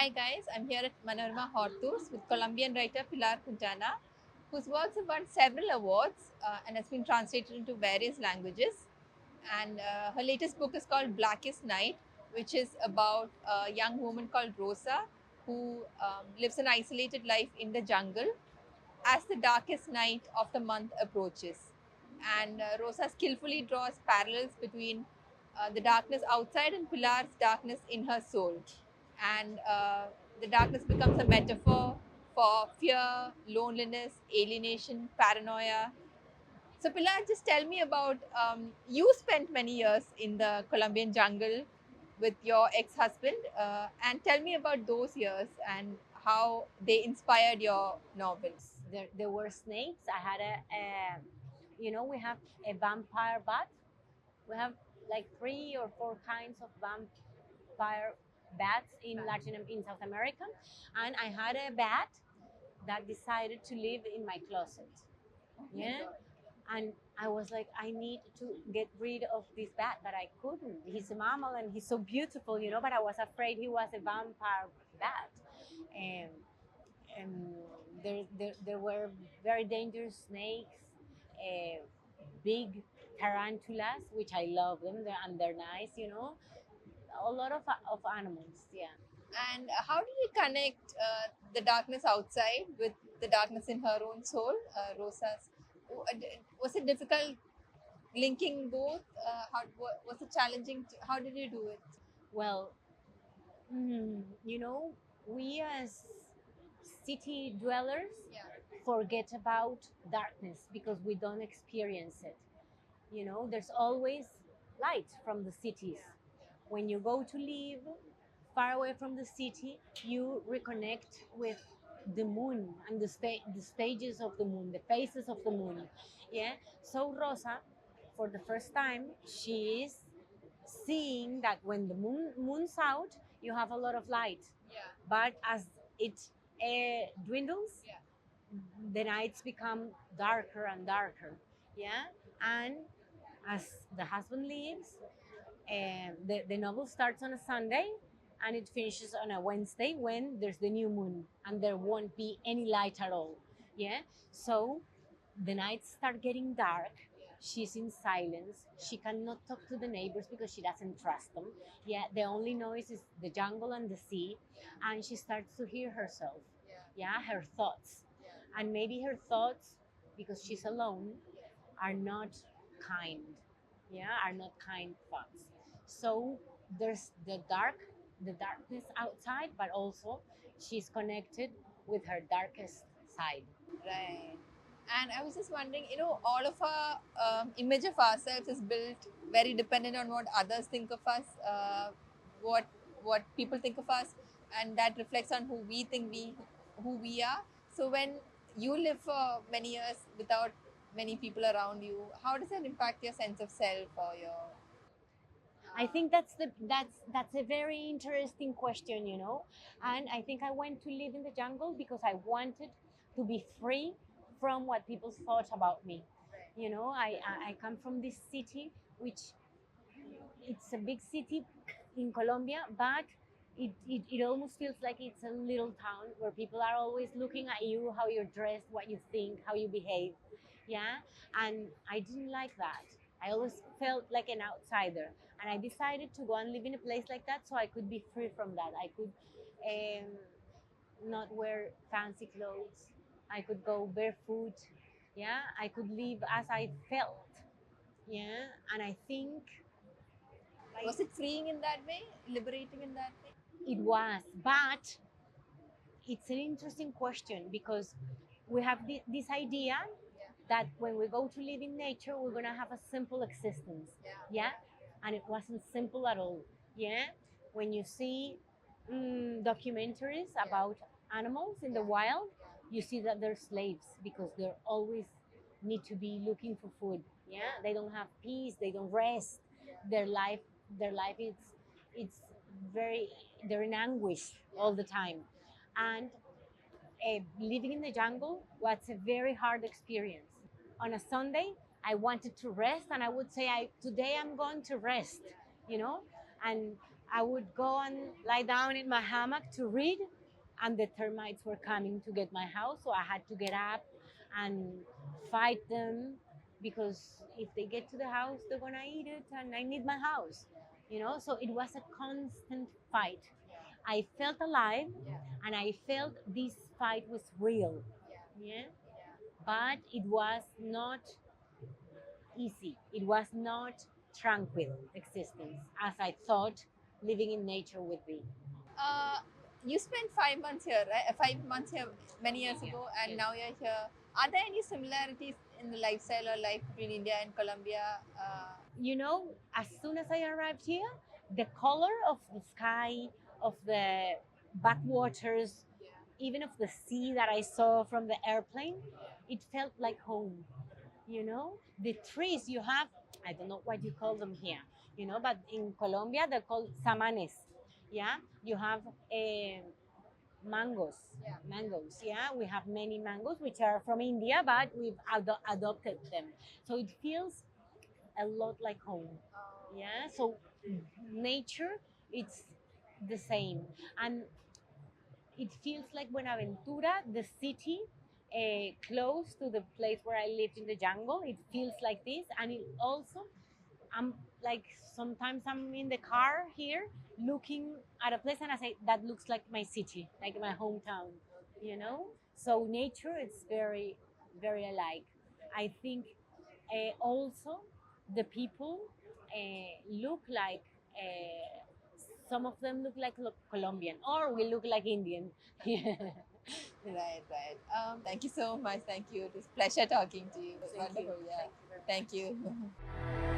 Hi guys, I'm here at Manorama Hortus with Colombian writer Pilar Quintana, whose works have won several awards and has been translated into various languages. And her latest book is called Blackest Night, which is about a young woman called Rosa who lives an isolated life in the jungle as the darkest night of the month approaches. And Rosa skillfully draws parallels between the darkness outside and Pilar's darkness in her soul. And the darkness becomes a metaphor for fear, loneliness, alienation, paranoia. So, Pilar, just tell me about you spent many years in the Colombian jungle with your ex husband, and tell me about those years and how they inspired your novel. There were snakes. I had we have a vampire bat. We have like 3 or 4 kinds of vampire bats in South America, and I had a bat that decided to live in my closet. Yeah, and I was like, I need to get rid of this bat, but I couldn't. He's a mammal and he's so beautiful, but I was afraid he was a vampire bat. And and there were very dangerous snakes, uh, big tarantulas, which I love them, and they're nice, a lot of animals, yeah. And how did you connect the darkness outside with the darkness in her own soul, Rosa's? Was it difficult linking both? Was it challenging? How did you do it? Well, we as city dwellers Yeah. forget about darkness because we don't experience it. There's always light from the cities. When you go to live far away from the city, you reconnect with the moon and the stages of the moon, the phases of the moon. Yeah. So Rosa, for the first time, she is seeing that when the moon's out, you have a lot of light. Yeah. But as it dwindles, Yeah. the nights become darker and darker. Yeah. And as the husband leaves, the novel starts on a Sunday and it finishes on a Wednesday when there's the new moon and there won't be any light at all. Yeah. So the nights start getting dark. She's in silence. She cannot talk to the neighbors because she doesn't trust them. Yeah, the only noise is the jungle and the sea. And she starts to hear herself. Yeah, her thoughts. And maybe her thoughts, because she's alone, are not kind. Yeah, are not kind thoughts. So there's the darkness outside, but also she's connected with her darkest side. Right. And I was just wondering, all of our image of ourselves is built very dependent on what others think of us, what what people think of us, and that reflects on who we are. So when you live for many years without many people around you, how does that impact your sense of self or your? I think that's a very interesting question, And I think I went to live in the jungle because I wanted to be free from what people thought about me. I come from this city, which it's a big city in Colombia, but it almost feels like it's a little town where people are always looking at you, how you're dressed, what you think, how you behave. Yeah. And I didn't like that. I always felt like an outsider. And I decided to go and live in a place like that so I could be free from that. I could um, not wear fancy clothes. I could go barefoot. Yeah. I could live as I felt. Yeah. And I think Was it freeing in that way, liberating in that way? it was, but it's an interesting question because we have this idea Yeah. that when we go to live in nature, we're going to have a simple existence. Yeah. Yeah. And it wasn't simple at all. Yeah. When you see documentaries about animals in the wild, you see that they're slaves because they're always need to be looking for food. Yeah. They don't have peace. They don't rest. Their life, their life is it's very they're in anguish all the time. And living in the jungle was a very hard experience. On a Sunday, I wanted to rest, and I would say, "I today I'm going to rest," you know, and I would go and lie down in my hammock to read, and the termites were coming to get my house. So I had to get up and fight them, because if they get to the house, they're gonna eat it, and I need my house. So it was a constant fight. I felt alive, and I felt this fight was real. Yeah, but it was not easy. It was not tranquil existence as I thought living in nature would be. Uh, you spent 5 months here, right? 5 months here many years ago, and Yes. now you're here. Are there any similarities in the lifestyle or life between India and Colombia? As soon as I arrived here, the color of the sky, of the backwaters, even of the sea that I saw from the airplane, it felt like home. The trees you have, I don't know what you call them here, but in Colombia they're called samanes. Yeah, you have mangoes. Mangoes, yeah, we have many mangoes which are from India, but we've adopted them, so it feels a lot like home. Yeah, so nature, it's the same. And it feels like Buenaventura, the city, close to the place where I lived in the jungle. It feels like this, and it also, I'm like, sometimes I'm in the car here looking at a place, and I say that looks like my city, like my hometown. So nature, it's very, very alike. I think also the people look like, some of them look like Colombian, or we look like Indian. Yeah. Right, right. Thank you so much. Thank you. It was a pleasure talking to you. It was Thank you. wonderful. Yeah. Thank you very Thank much. you.